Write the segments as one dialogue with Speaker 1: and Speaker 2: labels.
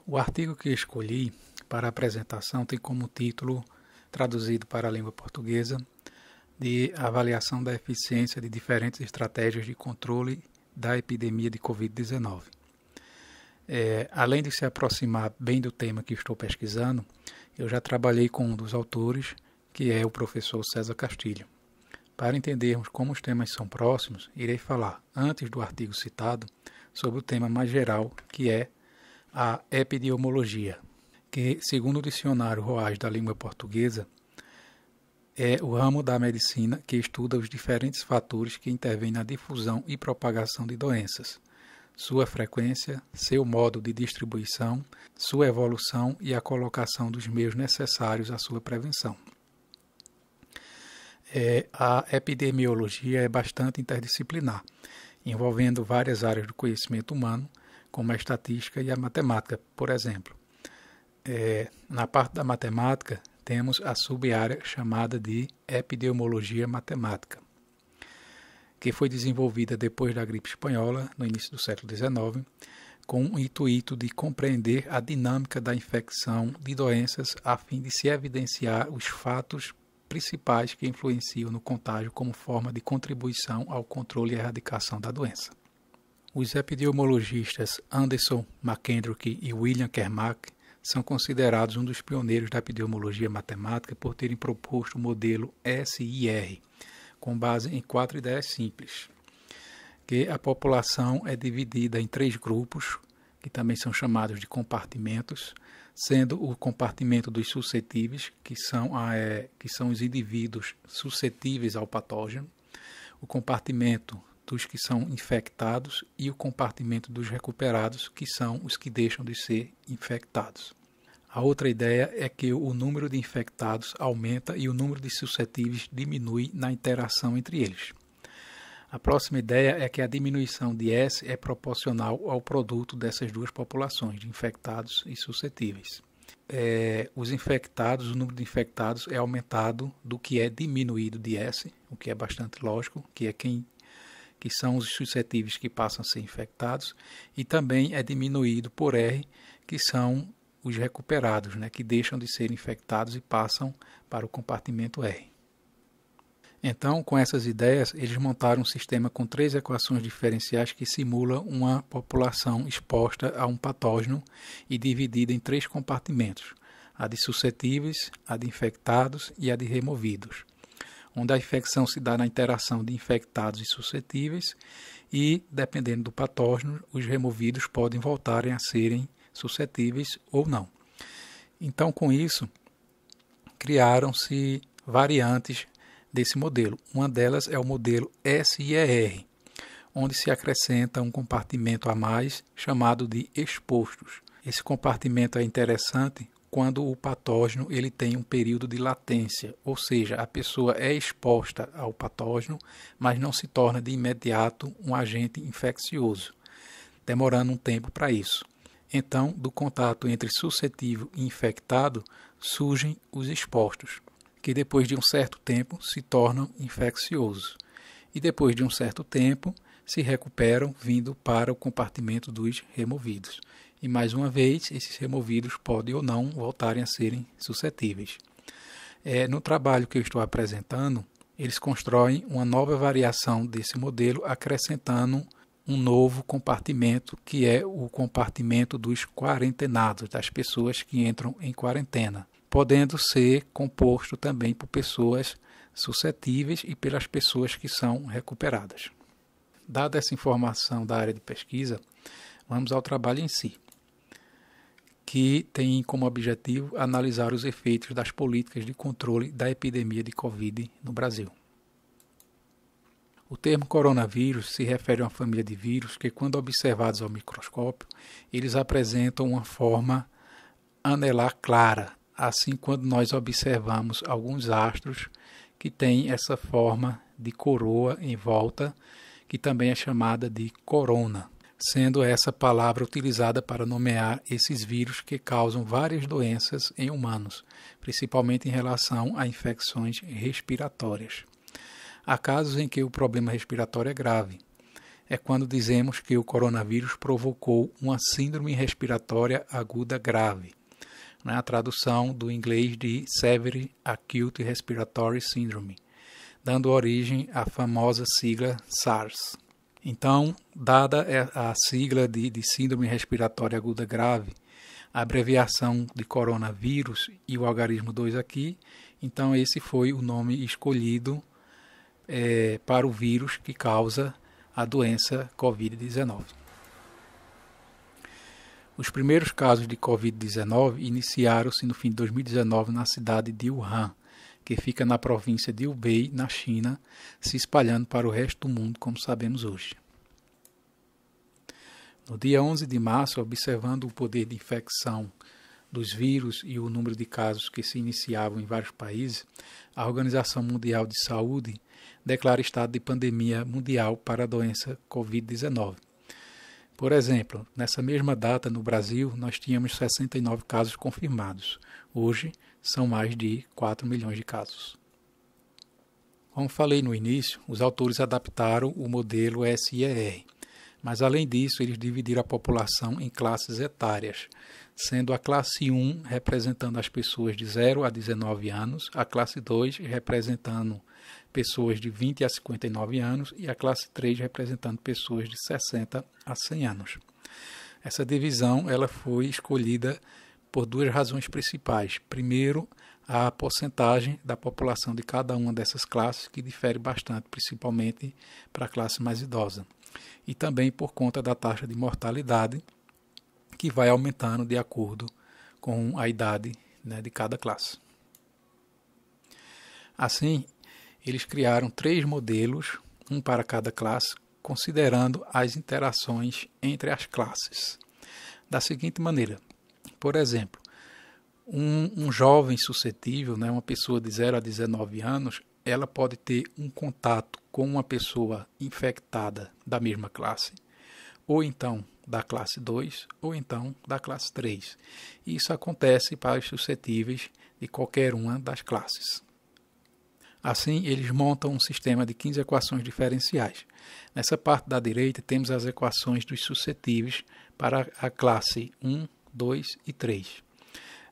Speaker 1: O artigo que escolhi para a apresentação tem como título, traduzido para a língua portuguesa, de avaliação da eficiência de diferentes estratégias de controle da epidemia de Covid-19. Além de se aproximar bem do tema que estou pesquisando, eu já trabalhei com um dos autores, que é o professor César Castilho. Para entendermos como os temas são próximos, irei falar, antes do artigo citado, sobre o tema mais geral, que é a epidemiologia, que, segundo o dicionário Roaz da língua portuguesa, é o ramo da medicina que estuda os diferentes fatores que intervêm na difusão e propagação de doenças, sua frequência, seu modo de distribuição, sua evolução e a colocação dos meios necessários à sua prevenção. A epidemiologia é bastante interdisciplinar, envolvendo várias áreas do conhecimento humano, como a estatística e a matemática, por exemplo. Na parte da matemática, temos a sub-área chamada de epidemiologia matemática, que foi desenvolvida depois da gripe espanhola, no início do século XIX, com o intuito de compreender a dinâmica da infecção de doenças a fim de se evidenciar os fatos principais que influenciam no contágio como forma de contribuição ao controle e erradicação da doença. Os epidemiologistas Anderson McKendrick e William Kermack são considerados um dos pioneiros da epidemiologia matemática por terem proposto o modelo SIR, com base em 4 ideias simples, que a população é dividida em 3 grupos, que também são chamados de compartimentos, sendo o compartimento dos suscetíveis, que são os indivíduos suscetíveis ao patógeno, o compartimento dos que são infectados e o compartimento dos recuperados, que são os que deixam de ser infectados. A outra ideia é que o número de infectados aumenta e o número de suscetíveis diminui na interação entre eles. A próxima ideia é que a diminuição de S é proporcional ao produto dessas duas populações, de infectados e suscetíveis. Os infectados, o número de infectados é aumentado do que é diminuído de S, o que é bastante lógico, que são os suscetíveis que passam a ser infectados, e também é diminuído por R, que são os recuperados, que deixam de ser infectados e passam para o compartimento R. Então, com essas ideias, eles montaram um sistema com 3 equações diferenciais que simulam uma população exposta a um patógeno e dividida em 3 compartimentos, a de suscetíveis, a de infectados e a de removidos, onde a infecção se dá na interação de infectados e suscetíveis e, dependendo do patógeno, os removidos podem voltarem a serem suscetíveis ou não. Então, com isso, criaram-se variantes desse modelo. Uma delas é o modelo SIR, onde se acrescenta um compartimento a mais chamado de expostos. Esse compartimento é interessante quando o patógeno ele tem um período de latência, ou seja, a pessoa é exposta ao patógeno, mas não se torna de imediato um agente infeccioso, demorando um tempo para isso. Então, do contato entre suscetível e infectado, surgem os expostos, que depois de um certo tempo se tornam infecciosos, e depois de um certo tempo se recuperam vindo para o compartimento dos removidos. E mais uma vez, esses removidos podem ou não voltarem a serem suscetíveis. No trabalho que eu estou apresentando, eles constroem uma nova variação desse modelo, acrescentando um novo compartimento, que é o compartimento dos quarentenados, das pessoas que entram em quarentena, podendo ser composto também por pessoas suscetíveis e pelas pessoas que são recuperadas. Dada essa informação da área de pesquisa, vamos ao trabalho em si, que tem como objetivo analisar os efeitos das políticas de controle da epidemia de Covid no Brasil. O termo coronavírus se refere a uma família de vírus que, quando observados ao microscópio, eles apresentam uma forma anelar clara. Assim, quando nós observamos alguns astros que têm essa forma de coroa em volta, que também é chamada de corona, sendo essa palavra utilizada para nomear esses vírus que causam várias doenças em humanos, principalmente em relação a infecções respiratórias. Há casos em que o problema respiratório é grave. é quando dizemos que o coronavírus provocou uma síndrome respiratória aguda grave. A tradução do inglês de Severe Acute Respiratory Syndrome, dando origem à famosa sigla SARS. Então, dada a sigla de síndrome respiratória aguda grave, a abreviação de coronavírus e o algarismo 2 aqui, então esse foi o nome escolhido para o vírus que causa a doença Covid-19. Os primeiros casos de Covid-19 iniciaram-se no fim de 2019 na cidade de Wuhan, que fica na província de Hubei, na China, se espalhando para o resto do mundo, como sabemos hoje. No dia 11 de março, observando o poder de infecção dos vírus e o número de casos que se iniciavam em vários países, a Organização Mundial de Saúde declara estado de pandemia mundial para a doença Covid-19. Por exemplo, nessa mesma data no Brasil, nós tínhamos 69 casos confirmados. Hoje, são mais de 4 milhões de casos. Como falei no início, os autores adaptaram o modelo SIER, mas além disso, eles dividiram a população em classes etárias, sendo a classe 1 representando as pessoas de 0 a 19 anos, a classe 2 representando pessoas de 20 a 59 anos e a classe 3 representando pessoas de 60 a 100 anos. Essa divisão ela foi escolhida por duas razões principais. Primeiro, a porcentagem da população de cada uma dessas classes, que difere bastante, principalmente para a classe mais idosa. E também por conta da taxa de mortalidade, que vai aumentando de acordo com a idade, de cada classe. Assim, eles criaram 3 modelos, um para cada classe, considerando as interações entre as classes. Da seguinte maneira, por exemplo, um jovem suscetível, uma pessoa de 0 a 19 anos, ela pode ter um contato com uma pessoa infectada da mesma classe, ou então da classe 2, ou então da classe 3. Isso acontece para os suscetíveis de qualquer uma das classes. Assim, eles montam um sistema de 15 equações diferenciais. Nessa parte da direita, temos as equações dos suscetíveis para a classe 1, 2 e 3.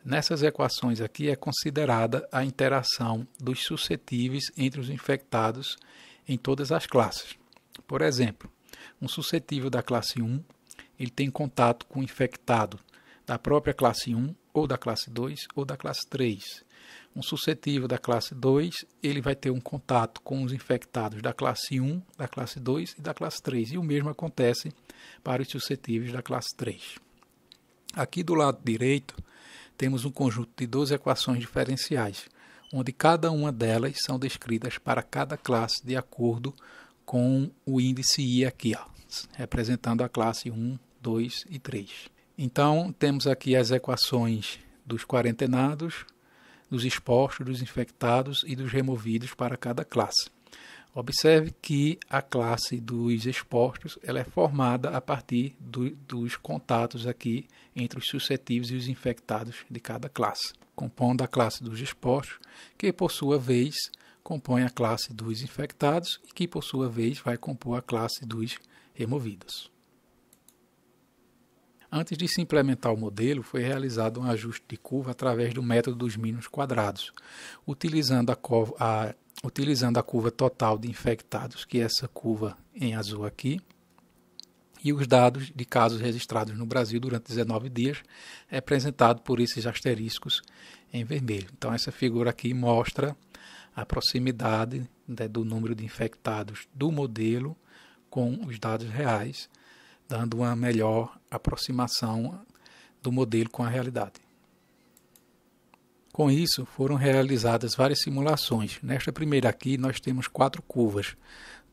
Speaker 1: Nessas equações aqui é considerada a interação dos suscetíveis entre os infectados em todas as classes. Por exemplo, um suscetível da classe 1, ele tem contato com o infectado da própria classe 1, ou da classe 2, ou da classe 3. Um suscetível da classe 2, ele vai ter um contato com os infectados da classe 1, da classe 2 e da classe 3. E o mesmo acontece para os suscetíveis da classe 3. Aqui do lado direito, temos um conjunto de 12 equações diferenciais, onde cada uma delas são descritas para cada classe de acordo com o índice I aqui, representando a classe 1, 2 e 3. Então, temos aqui as equações dos quarentenados, dos expostos, dos infectados e dos removidos para cada classe. Observe que a classe dos expostos ela é formada a partir dos contatos aqui entre os suscetíveis e os infectados de cada classe, compondo a classe dos expostos, que por sua vez compõe a classe dos infectados e que por sua vez vai compor a classe dos removidos. Antes de se implementar o modelo, foi realizado um ajuste de curva através do método dos mínimos quadrados, utilizando a curva total de infectados, que é essa curva em azul aqui, e os dados de casos registrados no Brasil durante 19 dias, representado por esses asteriscos em vermelho. Então, essa figura aqui mostra a proximidade do número de infectados do modelo com os dados reais, dando uma melhor aproximação do modelo com a realidade. Com isso, foram realizadas várias simulações. Nesta primeira aqui, nós temos 4 curvas.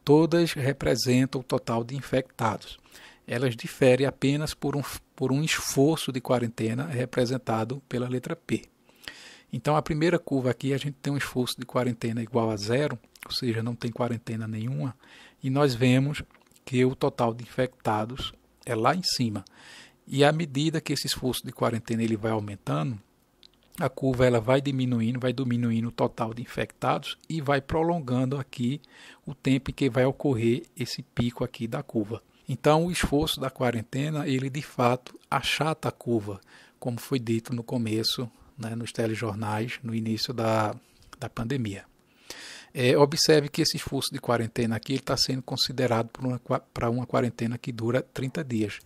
Speaker 1: Todas representam o total de infectados. Elas diferem apenas por um esforço de quarentena representado pela letra P. Então, a primeira curva aqui, a gente tem um esforço de quarentena igual a 0, ou seja, não tem quarentena nenhuma, e nós vemos que o total de infectados é lá em cima. E à medida que esse esforço de quarentena ele vai aumentando, a curva ela vai diminuindo o total de infectados e vai prolongando aqui o tempo em que vai ocorrer esse pico aqui da curva. Então, o esforço da quarentena, ele de fato achata a curva, como foi dito no começo, né, nos telejornais, no início da pandemia. Observe que esse esforço de quarentena aqui está sendo considerado para uma quarentena que dura 30 dias.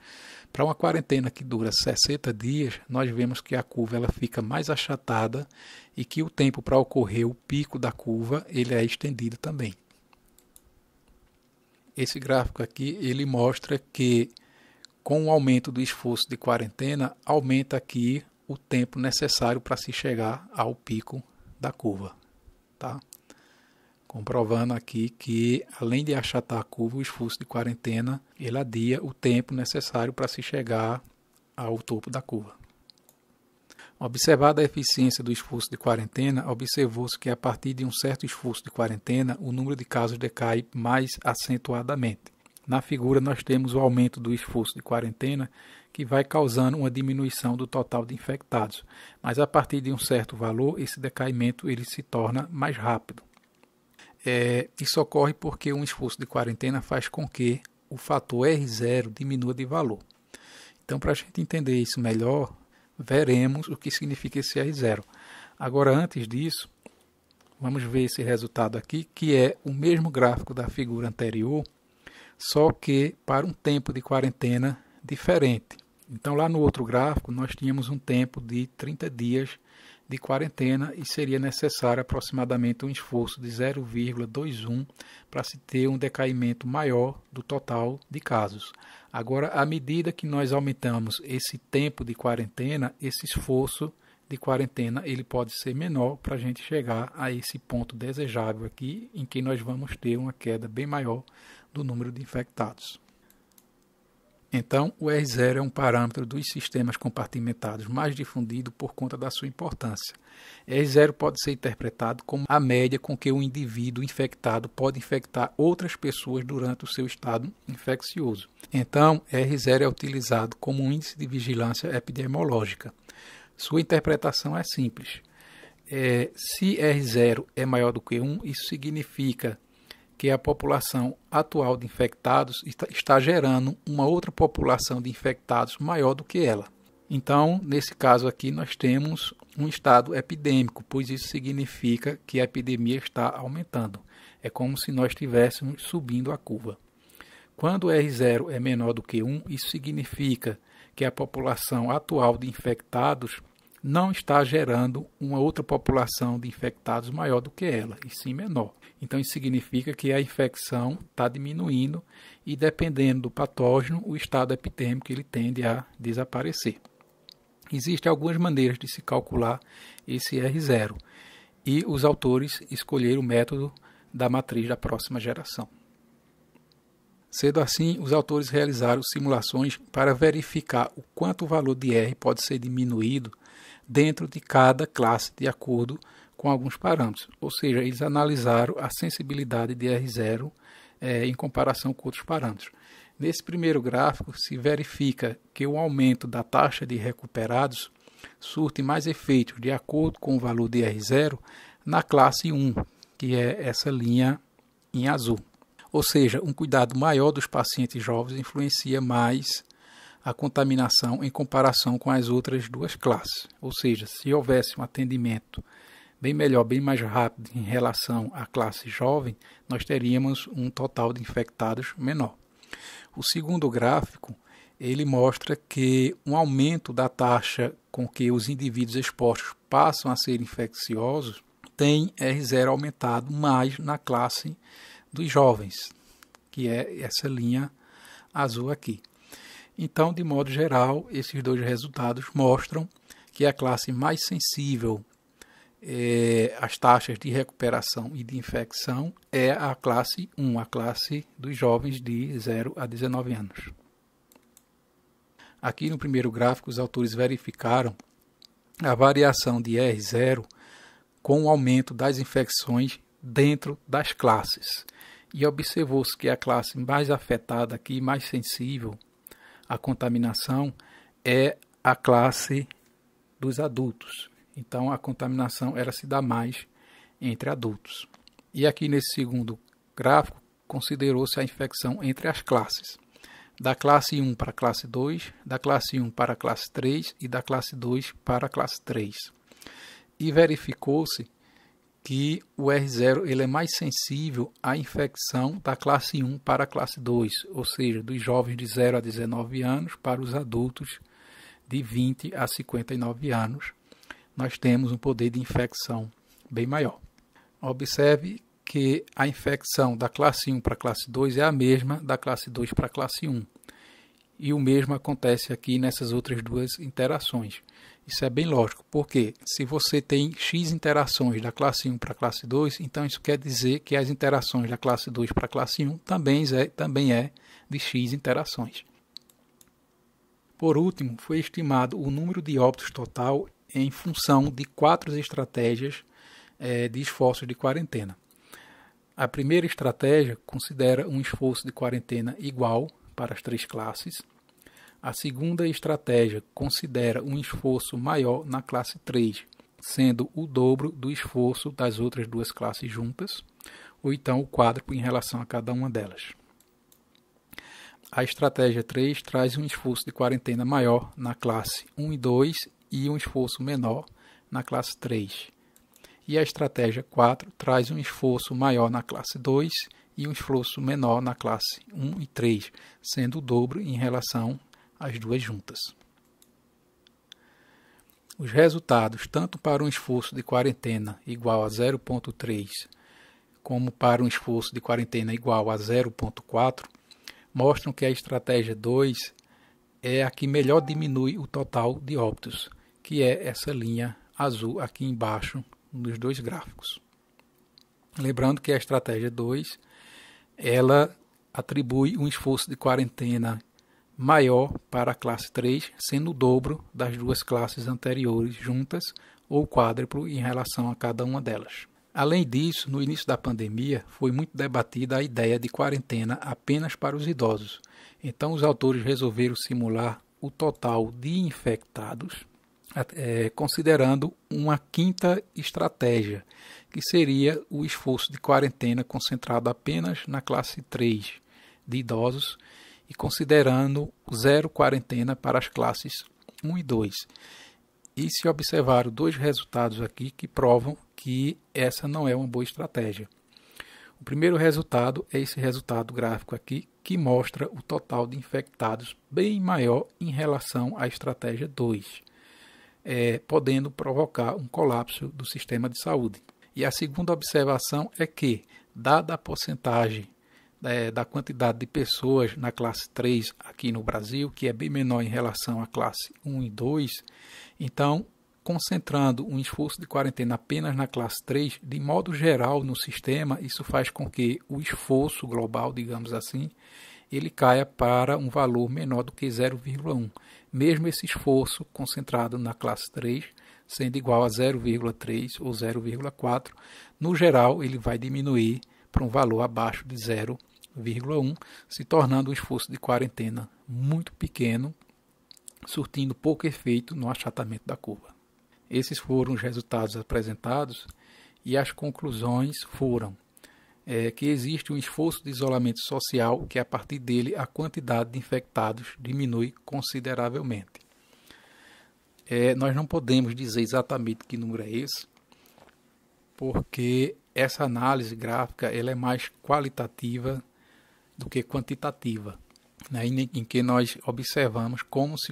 Speaker 1: Para uma quarentena que dura 60 dias, nós vemos que a curva ela fica mais achatada e que o tempo para ocorrer o pico da curva ele é estendido também. Esse gráfico aqui ele mostra que com o aumento do esforço de quarentena, aumenta aqui o tempo necessário para se chegar ao pico da curva. Tá? Comprovando aqui que, além de achatar a curva, o esforço de quarentena, ele adia o tempo necessário para se chegar ao topo da curva. Observada a eficiência do esforço de quarentena, observou-se que a partir de um certo esforço de quarentena, o número de casos decai mais acentuadamente. Na figura nós temos o aumento do esforço de quarentena, que vai causando uma diminuição do total de infectados, mas a partir de um certo valor, esse decaimento ele se torna mais rápido. Isso ocorre porque um esforço de quarentena faz com que o fator R0 diminua de valor. Então, para a gente entender isso melhor, veremos o que significa esse R0. Agora, antes disso, vamos ver esse resultado aqui, que é o mesmo gráfico da figura anterior, só que para um tempo de quarentena diferente. Então, lá no outro gráfico, nós tínhamos um tempo de 30 dias de quarentena e seria necessário aproximadamente um esforço de 0,21 para se ter um decaimento maior do total de casos. Agora, à medida que nós aumentamos esse tempo de quarentena, esse esforço de quarentena ele pode ser menor para a gente chegar a esse ponto desejável aqui, em que nós vamos ter uma queda bem maior do número de infectados. Então, o R0 é um parâmetro dos sistemas compartimentados mais difundido por conta da sua importância. R0 pode ser interpretado como a média com que o indivíduo infectado pode infectar outras pessoas durante o seu estado infeccioso. Então, R0 é utilizado como um índice de vigilância epidemiológica. Sua interpretação é simples. Se R0 é maior do que 1, isso significa que a população atual de infectados está gerando uma outra população de infectados maior do que ela. Então, nesse caso aqui, nós temos um estado epidêmico, pois isso significa que a epidemia está aumentando. É como se nós estivéssemos subindo a curva. Quando o R0 é menor do que 1, isso significa que a população atual de infectados não está gerando uma outra população de infectados maior do que ela, e sim menor. Então, isso significa que a infecção está diminuindo e, dependendo do patógeno, o estado epidêmico ele tende a desaparecer. Existem algumas maneiras de se calcular esse R0 e os autores escolheram o método da matriz da próxima geração. Sendo assim, os autores realizaram simulações para verificar o quanto o valor de R pode ser diminuído dentro de cada classe de acordo com alguns parâmetros. Ou seja, eles analisaram a sensibilidade de R0 em comparação com outros parâmetros. Nesse primeiro gráfico, se verifica que o aumento da taxa de recuperados surte mais efeitos de acordo com o valor de R0 na classe 1, que é essa linha em azul. Ou seja, um cuidado maior dos pacientes jovens influencia mais a contaminação em comparação com as outras duas classes. Ou seja, se houvesse um atendimento bem melhor, bem mais rápido em relação à classe jovem, nós teríamos um total de infectados menor. O segundo gráfico, ele mostra que um aumento da taxa com que os indivíduos expostos passam a ser infecciosos tem R0 aumentado mais na classe dos jovens, que é essa linha azul aqui. Então, de modo geral, esses dois resultados mostram que a classe mais sensível às taxas de recuperação e de infecção é a classe 1, a classe dos jovens de 0 a 19 anos. Aqui no primeiro gráfico, os autores verificaram a variação de R0 com o aumento das infecções dentro das classes. E observou-se que a classe mais afetada aqui, mais sensível à contaminação, é a classe dos adultos. Então a contaminação ela se dá mais entre adultos. E aqui nesse segundo gráfico considerou-se a infecção entre as classes. Da classe 1 para a classe 2, da classe 1 para a classe 3 e da classe 2 para a classe 3. E verificou-se que o R0 ele é mais sensível à infecção da classe 1 para a classe 2, ou seja, dos jovens de 0 a 19 anos para os adultos de 20 a 59 anos. Nós temos um poder de infecção bem maior. Observe que a infecção da classe 1 para a classe 2 é a mesma da classe 2 para a classe 1. E o mesmo acontece aqui nessas outras duas interações. Isso é bem lógico, porque se você tem X interações da classe 1 para a classe 2, então isso quer dizer que as interações da classe 2 para a classe 1 também é de X interações. Por último, foi estimado o número de óbitos total em função de 4 estratégias de esforços de quarentena. A primeira estratégia considera um esforço de quarentena igual para as 3 classes. A segunda estratégia considera um esforço maior na classe 3, sendo o dobro do esforço das outras 2 classes juntas, ou então o quádruplo em relação a cada uma delas. A estratégia 3 traz um esforço de quarentena maior na classe 1 e 2 e um esforço menor na classe 3. E a estratégia 4 traz um esforço maior na classe 2 e um esforço menor na classe 1 e 3, sendo o dobro em relação às 2 juntas. Os resultados, tanto para um esforço de quarentena igual a 0,3, como para um esforço de quarentena igual a 0,4, mostram que a estratégia 2 é a que melhor diminui o total de óbitos, que é essa linha azul aqui embaixo nos 2 gráficos. Lembrando que a estratégia 2 ela atribui um esforço de quarentena maior para a classe 3, sendo o dobro das 2 classes anteriores juntas ou quádruplo em relação a cada uma delas. Além disso, no início da pandemia, foi muito debatida a ideia de quarentena apenas para os idosos. Então, os autores resolveram simular o total de infectados, considerando uma quinta estratégia, que seria o esforço de quarentena concentrado apenas na classe 3 de idosos e considerando zero quarentena para as classes 1 e 2. E se observaram 2 resultados aqui que provam que essa não é uma boa estratégia. O primeiro resultado é esse resultado gráfico aqui, que mostra o total de infectados bem maior em relação à estratégia 2. Podendo provocar um colapso do sistema de saúde. E a segunda observação é que, dada a porcentagem da quantidade de pessoas na classe 3 aqui no Brasil, que é bem menor em relação à classe 1 e 2, então, concentrando um esforço de quarentena apenas na classe 3, de modo geral no sistema, isso faz com que o esforço global, digamos assim, ele caia para um valor menor do que 0,1. Mesmo esse esforço concentrado na classe 3, sendo igual a 0,3 ou 0,4, no geral ele vai diminuir para um valor abaixo de 0,1, se tornando um esforço de quarentena muito pequeno, surtindo pouco efeito no achatamento da curva. Esses foram os resultados apresentados e as conclusões foram que existe um esforço de isolamento social que, a partir dele, a quantidade de infectados diminui consideravelmente. Nós não podemos dizer exatamente que número é esse, porque essa análise gráfica ela é mais qualitativa do que quantitativa, né, em que nós observamos como se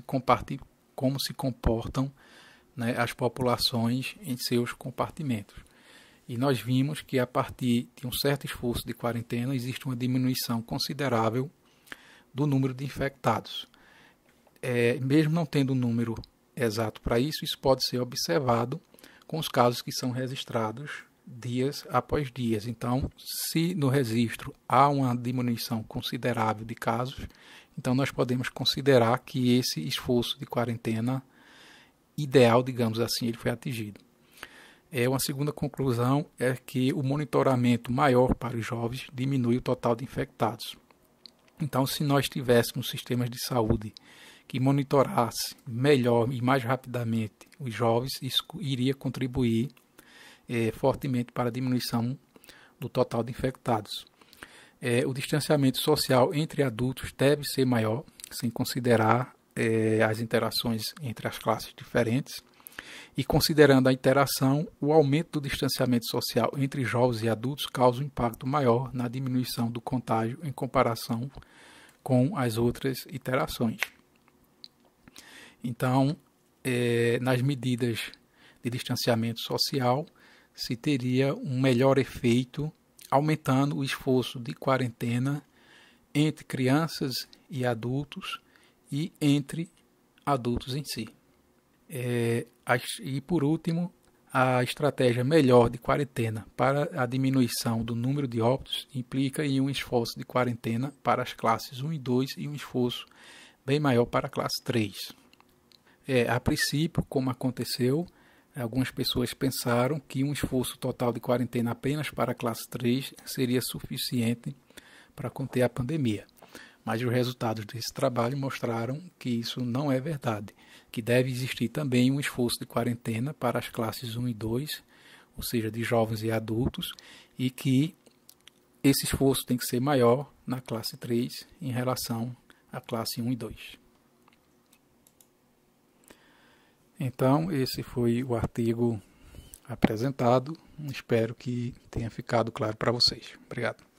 Speaker 1: comportam, né, as populações em seus compartimentos. E nós vimos que a partir de um certo esforço de quarentena existe uma diminuição considerável do número de infectados. Mesmo não tendo um número exato para isso, isso pode ser observado com os casos que são registrados dias após dias. Então, se no registro há uma diminuição considerável de casos, então nós podemos considerar que esse esforço de quarentena ideal, digamos assim, ele foi atingido. Uma segunda conclusão é que o monitoramento maior para os jovens diminui o total de infectados. Então, se nós tivéssemos sistemas de saúde que monitorasse melhor e mais rapidamente os jovens, isso iria contribuir fortemente para a diminuição do total de infectados. O distanciamento social entre adultos deve ser maior, sem considerar as interações entre as classes diferentes, e considerando a interação, o aumento do distanciamento social entre jovens e adultos causa um impacto maior na diminuição do contágio em comparação com as outras interações. Então, nas medidas de distanciamento social, se teria um melhor efeito, aumentando o esforço de quarentena entre crianças e adultos e entre adultos em si. E por último, a estratégia melhor de quarentena para a diminuição do número de óbitos implica em um esforço de quarentena para as classes 1 e 2 e um esforço bem maior para a classe 3. A princípio, como aconteceu, algumas pessoas pensaram que um esforço total de quarentena apenas para a classe 3 seria suficiente para conter a pandemia. Mas os resultados desse trabalho mostraram que isso não é verdade, que deve existir também um esforço de quarentena para as classes 1 e 2, ou seja, de jovens e adultos, e que esse esforço tem que ser maior na classe 3 em relação à classe 1 e 2. Então, esse foi o artigo apresentado. Espero que tenha ficado claro para vocês. Obrigado.